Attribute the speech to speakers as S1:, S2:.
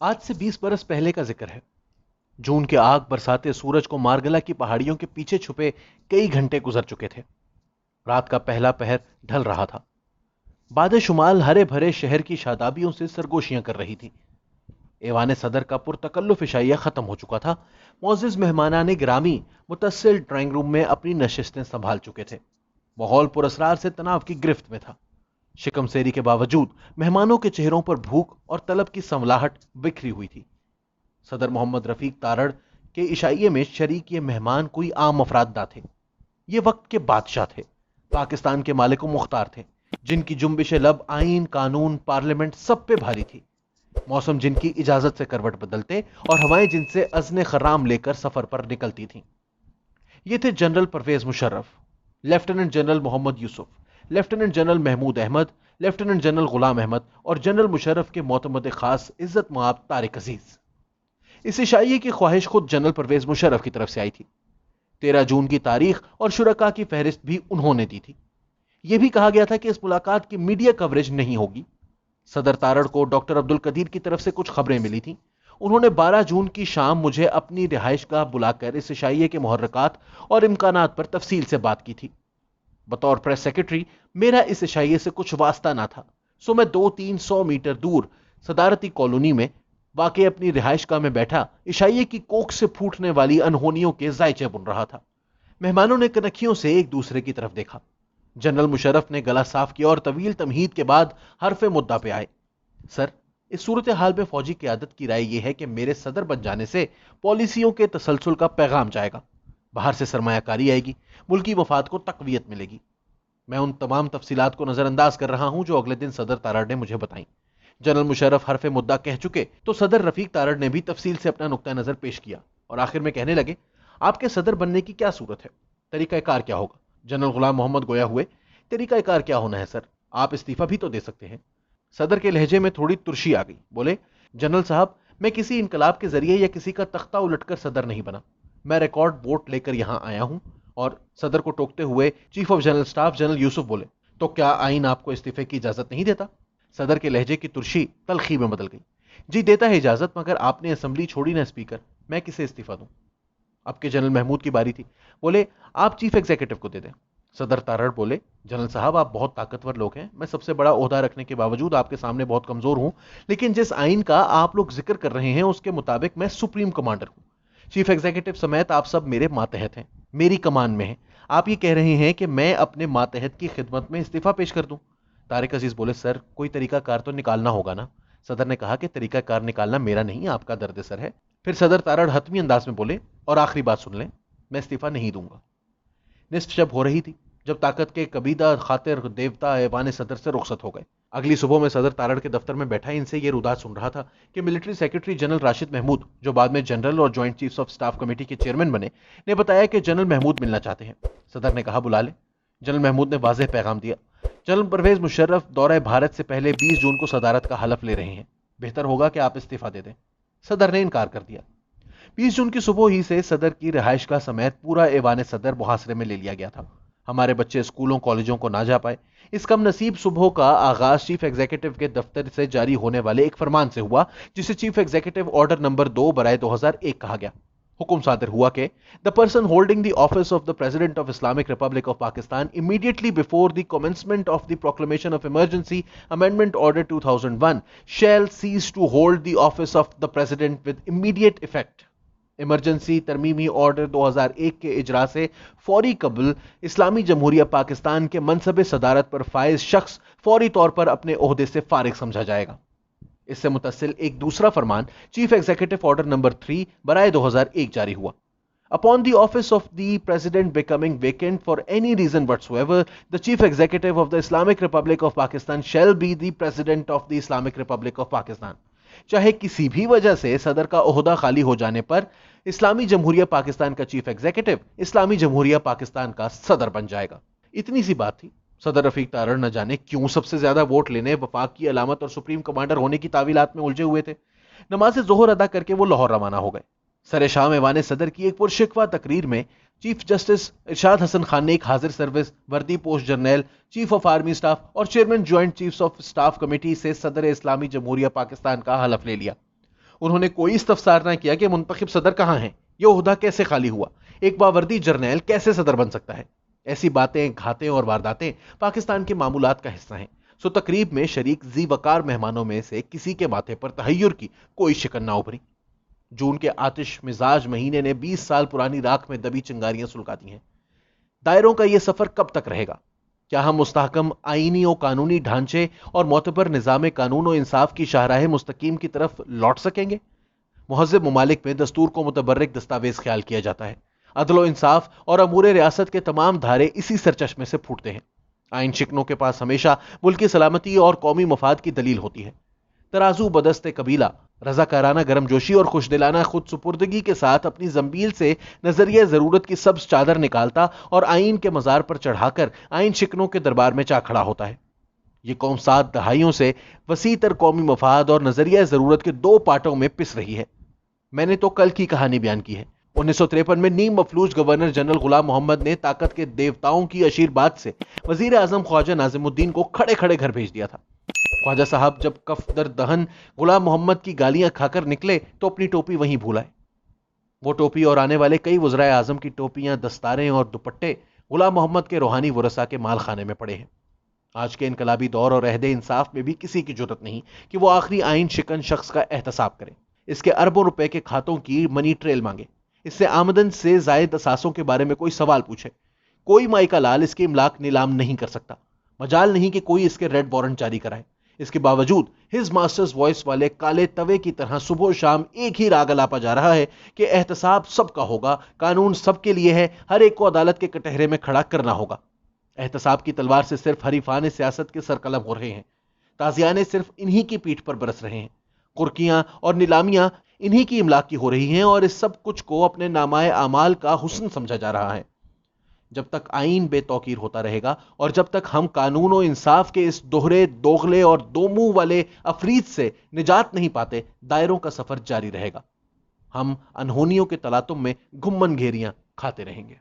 S1: आज से 20 बरस पहले का जिक्र है। जून के आग बरसाते सूरज को मारगला की पहाड़ियों के पीछे छुपे कई घंटे गुजर चुके थे। रात का पहला पहर ढल रहा था। बादे शुमाल हरे भरे शहर की शादाबियों से सरगोशियां कर रही थी। ऐवान सदर का पुरतकल्लुफ इशाइया खत्म हो चुका था। मोअज़्ज़िज़ मेहमानाने गिरामी मुतस्सिल ड्राइंग रूम में अपनी नशिस्तें संभाल चुके थे। माहौल पुरस्रार से तनाव की गिरफ्त में था। शिकम सेरी के बावजूद मेहमानों के चेहरों पर भूख और तलब की संवलाहट बिखरी हुई थी। सदर मोहम्मद रफीक तारड़ के इशाइये में शरीक ये मेहमान कोई आम अफराद ना थे। ये वक्त के बादशाह थे। पाकिस्तान के मालिक मुख्तार थे, जिनकी जुम्बिश लब आइन कानून पार्लियामेंट सब पे भारी थी। मौसम जिनकी इजाजत से करवट बदलते और हवाएं जिनसे अज़्न खर्राम लेकर सफर पर निकलती थीं। ये थे general Parvez Musharraf, lieutenant general Mohammad Yusuf, lieutenant general Mahmood Ahmad, lieutenant general Ghulam Ahmad और जनरल मुशर्रफ के मोतमद खास इज्जत मुआब तारिक अजीज। इस इशाइये की ख्वाहिश खुद जनरल परवेज मुशर्रफ की तरफ से आई थी। 13 जून की तारीख और शुरका की फहरिस्त भी उन्होंने दी थी। यह भी कहा गया था कि इस मुलाकात की मीडिया कवरेज नहीं होगी। सदर तारड़ को डॉक्टर अब्दुल कदीर की तरफ से कुछ खबरें मिली थीं। उन्होंने 12 जून की शाम मुझे अपनी रिहाइश गाह बुलाकर इस इशाइये के मुहर्रकात और इम्कानात पर तफसील से बात की थी। बतौर प्रेस सेक्रेटरी मेरा इस इशाइये से कुछ वास्ता ना था, सो मैं 200-300 मीटर दूर सदारती कॉलोनी में वाकई अपनी रिहाइश गाह में बैठा इशाइये की कोख से फूटने वाली अनहोनियों के जायचे बुन रहा था। मेहमानों ने कनखियों से एक दूसरे की तरफ देखा। जनरल मुशर्रफ ने गला साफ किया और तवील तमहीद के बाद हरफे मुद्दा पे आए। सर, इस सूरत हाल में फौजी क़यादत की राय यह है कि मेरे सदर बन जाने से पॉलिसियों के तसलसल का पैगाम जाएगा, बाहर से सरमायाकारी आएगी, मुल्की मफाद को तकवीयत मिलेगी। मैं उन तमाम तफसीलात को नजरअंदाज कर रहा हूं जो अगले दिन सदर तारड़ ने मुझे बताई। जनरल मुशर्रफ हरफे मुद्दा कह चुके तो सदर रफीक तारड़ ने भी तफसील से अपना नुक्ता नजर पेश किया और आखिर में कहने लगे, आपके सदर बनने की क्या सूरत है, तरीकाकार क्या होगा। जनरल गुलाम मोहम्मद गोया हुए, तरीकाकार क्या होना है सर, आप इस्तीफा भी तो दे सकते हैं। सदर के लहजे में थोड़ी तुर्शी आ गई। बोले, जनरल साहब, मैं किसी इनकलाब के जरिए या किसी का तख्ता उलटकर सदर नहीं बना। मैं रिकॉर्ड वोट लेकर यहां आया हूं। और सदर को टोकते हुए chief of general staff general Yusuf बोले, तो क्या आइन आपको इस्तीफे की इजाजत नहीं देता। सदर के लहजे की तुर्शी तलखी में बदल गई। जी देता है इजाजत, मगर आपने असेंबली छोड़ी ना स्पीकर, मैं किसे इस्तीफा दूं। अब के जनरल महमूद की बारी थी। बोले, आप चीफ एग्जीक्यूटिव को दे दें। सदर तारड़ बोले, जनरल साहब, आप बहुत ताकतवर लोग हैं, मैं सबसे बड़ा ओहदा रखने के बावजूद आपके सामने बहुत कमजोर हूं, लेकिन जिस आइन का आप लोग जिक्र कर रहे हैं उसके मुताबिक मैं सुप्रीम कमांडर हूं। चीफ एग्जीक्यूटिव समेत आप सब मेरे मातहत हैं, मेरी कमान में हैं। आप ये कह रहे हैं कि मैं अपने मातहत की खिदमत में इस्तीफा पेश कर दूं। तारिक अजीज बोले, सर, कोई तरीकाकार तो निकालना होगा ना। सदर ने कहा कि तरीकाकार निकालना मेरा नहीं, आपका दर्द सर है। फिर सदर तारड़ हतमी अंदाज में बोले, और आखिरी बात सुन लें, मैं इस्तीफा नहीं दूंगा। निस्फ शब हो रही थी जब ताकत के कबीदा खातिर देवता ऐवान सदर से रुखसत हो गए। अगली सुबह में सदर तारड़ के दफ्तर में बैठा इनसे ये रुदात सुन रहा था कि military secretary general Rashid Mahmood, जो बाद में जनरल और joint chiefs of staff committee के चेयरमैन बने, ने बताया कि जनरल महमूद मिलना चाहते हैं। सदर ने कहा, बुला ले। जनरल महमूद ने वाज़ेह पैगाम दिया, जनरल परवेज मुशर्रफ दौरे भारत से पहले 20 जून को सदारत का हलफ ले रहे हैं, बेहतर होगा कि आप इस्तीफा दे दें। सदर ने इनकार कर दिया। 20 जून की सुबह ही से सदर की रिहाइश का समेत पूरा ऐवान सदर मुहासरे में ले लिया गया था। हमारे बच्चे स्कूलों कॉलेजों को ना जा पाए। इस कम नसीब सुबह का आगाज चीफ एग्जीक्यूटिव के दफ्तर से जारी होने वाले एक फरमान से हुआ, जिसे चीफ एग्जीक्यूटिव ऑर्डर नंबर 2 बराए 2001 कहा गया। हुक्म सादर हुआ कि the person holding the office of the president of Islamic Republic of Pakistan immediately before the commencement of the proclamation of emergency amendment order 2001 shall cease to hold the office of the president with immediate effect. Emergency तरमीमी order 2001 के इजरा से फौरी कबल इस्लामी जमहूरिया पाकिस्तान के मनसब सदारत पर फाइज शख्स फौरी तौर पर अपने ओहदे से फारिग समझा जाएगा। इससे मुतसिल एक दूसरा फरमान चीफ एग्जीक्यूटिव ऑर्डर नंबर 3 बराए 2001 जारी हुआ। Upon the office of the President becoming vacant for any reason whatsoever, the Chief Executive of the Islamic Republic of Pakistan shall be the President of the Islamic Republic of Pakistan. चाहे किसी भी वजह से सदर का ओहदा खाली हो जाने पर इस्लामी जमहूरिया पाकिस्तान का चीफ एग्जीक्यूटिव इस्लामी जमहूरिया पाकिस्तान का सदर बन जाएगा। इतनी सी बात थी। सदर रफीक तारड़ न जाने क्यों सबसे ज्यादा वोट लेने, वफाक की अलामत और सुप्रीम कमांडर होने की तावीलात में उलझे हुए थे। नमाज जोहर अदा करके वो लाहौर रवाना हो गए। सरे शाम ऐवान सदर की एक पुरशिकवा तकरीर में चीफ जस्टिस इरशाद हसन खान ने एक हाजिर सर्विस वर्दी post general chief of army staff और chairman joint chiefs of staff committee से सदर इस्लामी जमहूरिया पाकिस्तान का हलफ ले लिया। انہوں نے کوئی استفسار نہ کیا کہ منتخب صدر کہاں ہیں، یہ عہدہ کیسے خالی ہوا، ایک باوردی جرنیل کیسے صدر بن سکتا ہے۔ ایسی باتیں، گھاتیں اور وارداتیں پاکستان کے معمولات کا حصہ ہیں۔ سو تقریب میں شریک ذی وقار مہمانوں میں سے کسی کے ماتھے پر تحیر کی کوئی شکن نہ ابھری۔ جون کے آتش مزاج مہینے نے 20 سال پرانی راکھ میں دبی چنگاریاں سلگا دی ہیں۔ دائروں کا یہ سفر کب تک رہے گا؟ کیا ہم مستحکم آئینی و قانونی ڈھانچے اور معتبر نظام قانون و انصاف کی شاہراہ مستقیم کی طرف لوٹ سکیں گے؟ مہذب ممالک میں دستور کو متبرک دستاویز خیال کیا جاتا ہے۔ عدل و انصاف اور امور ریاست کے تمام دھارے اسی سرچشمے سے پھوٹتے ہیں۔ آئین شکنوں کے پاس ہمیشہ ملکی سلامتی اور قومی مفاد کی دلیل ہوتی ہے۔ ترازو بدست قبیلہ رضاکارانہ گرم جوشی اور خوش دلانہ خود سپردگی کے ساتھ اپنی زنبیل سے نظریہ ضرورت کی سبز چادر نکالتا اور آئین کے مزار پر چڑھا کر آئین شکنوں کے دربار میں چا کھڑا ہوتا ہے۔ یہ قوم 7 دہائیوں سے وسیع تر قومی مفاد اور نظریہ ضرورت کے 2 پارٹوں میں پس رہی ہے۔ میں نے تو کل کی کہانی بیان کی ہے۔ 1953 میں نیم مفلوج گورنر جنرل غلام محمد نے طاقت کے دیوتاؤں کی آشیرواد سے وزیر اعظم خواجہ ناظم الدین کو کھڑے کھڑے گھر بھیج دیا تھا۔ خواجہ صاحب جب کف در دہن غلام محمد کی گالیاں کھا کر نکلے تو اپنی ٹوپی وہیں بھول آئے۔ وہ ٹوپی اور آنے والے کئی وزرائے اعظم کی ٹوپیاں، دستاریں اور دوپٹے غلام محمد کے روحانی ورثاء کے مال خانے میں پڑے ہیں۔ آج کے انقلابی دور اور عہد انصاف میں بھی کسی کی جرت نہیں کہ وہ آخری آئین شکن شخص کا احتساب کرے، اس کے اربوں روپے کے کھاتوں کی منی ٹریل مانگے، اس سے آمدن سے زائد اثاثوں کے بارے میں کوئی سوال پوچھے۔ کوئی مائی کا لال اس کی املاک نیلام نہیں کر سکتا، مجال نہیں کہ کوئی اس کے ریڈ وارنٹ جاری کرائے۔ اس کے باوجود ہز ماسٹرز وائس والے کالے توے کی طرح صبح و شام ایک ہی راگ الاپا جا رہا ہے کہ احتساب سب کا ہوگا، قانون سب کے لیے ہے، ہر ایک کو عدالت کے کٹہرے میں کھڑا کرنا ہوگا۔ احتساب کی تلوار سے صرف حریفان سیاست کے سر قلم ہو رہے ہیں، تازیانے صرف انہی کی پیٹھ پر برس رہے ہیں، قرقیاں اور نیلامیاں انہی کی املاک کی ہو رہی ہیں، اور اس سب کچھ کو اپنے نامۂ اعمال کا حسن سمجھا جا رہا ہے۔ جب تک آئین بے توقیر ہوتا رہے گا اور جب تک ہم قانون و انصاف کے اس دوہرے، دوغلے اور دو منہ والے افریت سے نجات نہیں پاتے، دائروں کا سفر جاری رہے گا۔ ہم انہونیوں کے تلاطم میں گھمن گھیریاں کھاتے رہیں گے۔